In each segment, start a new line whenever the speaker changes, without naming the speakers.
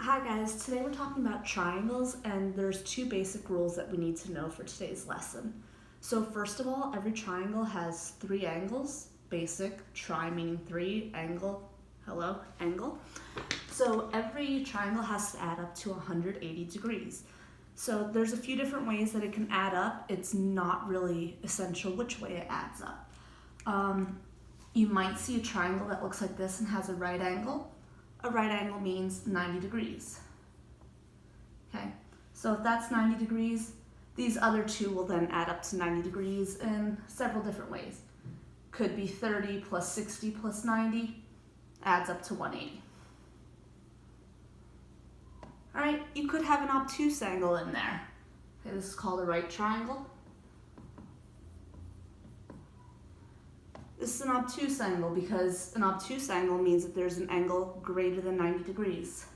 Hi guys, today we're talking about triangles and there's two basic rules that we need to know for today's lesson. So first of all, every triangle has three angles. Basic, tri meaning three, angle, hello, angle. So every triangle has to add up to 180 degrees. So there's a few different ways that it can add up. It's not really essential which way it adds up. You might see a triangle that looks like this and has a right angle. A right angle means 90 degrees. Okay, so if that's 90 degrees, these other two will then add up to 90 degrees in several different ways. Could be 30 plus 60 plus 90 adds up to 180. All right, you could have an obtuse angle in there. Okay, this is called a right triangle. This is an obtuse angle because an obtuse angle means that there's an angle greater than 90 degrees.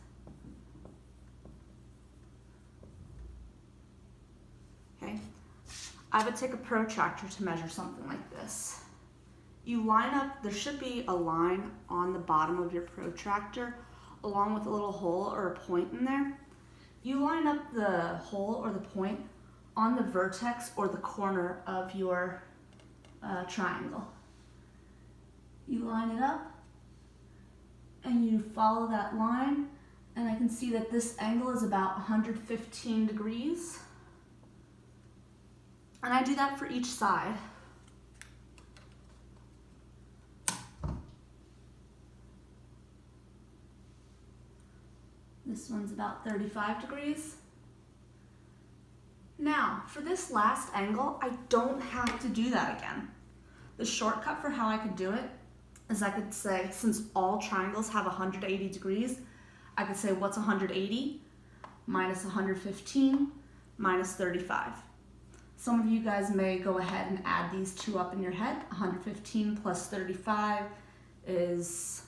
Okay, I would take a protractor to measure something like this. You line up, there should be a line on the bottom of your protractor along with a little hole or a point in there. You line up the hole or the point on the vertex or the corner of your triangle. You line it up and you follow that line, and I can see that this angle is about 115 degrees. And I do that for each side. This one's about 35 degrees. Now, for this last angle, I don't have to do that again. The shortcut for how I could do it is I could say, since all triangles have 180 degrees, I could say what's 180 minus 115 minus 35. Some of you guys may go ahead and add these two up in your head. 115 plus 35 is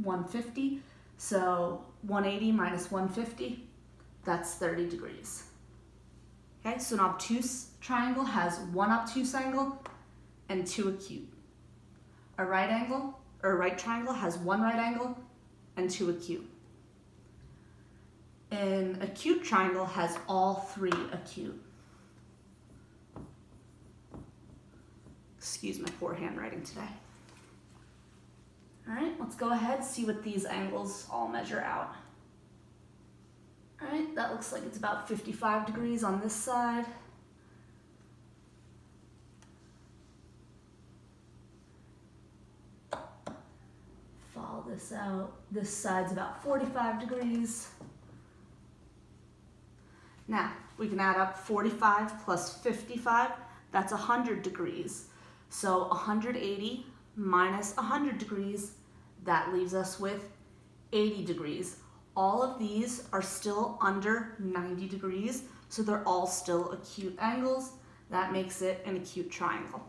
150. So 180 minus 150, that's 30 degrees. Okay, so an obtuse triangle has one obtuse angle and two acute. A right angle, or a right triangle has one right angle and two acute. An acute triangle has all three acute. Excuse my poor handwriting today. All right, let's go ahead and see what these angles all measure out. All right, that looks like it's about 55 degrees on this side. Follow this out. This side's about 45 degrees. Now, we can add up 45 plus 55, that's 100 degrees. So 180 minus 100 degrees, that leaves us with 80 degrees. All of these are still under 90 degrees, so they're all still acute angles. That makes it an acute triangle.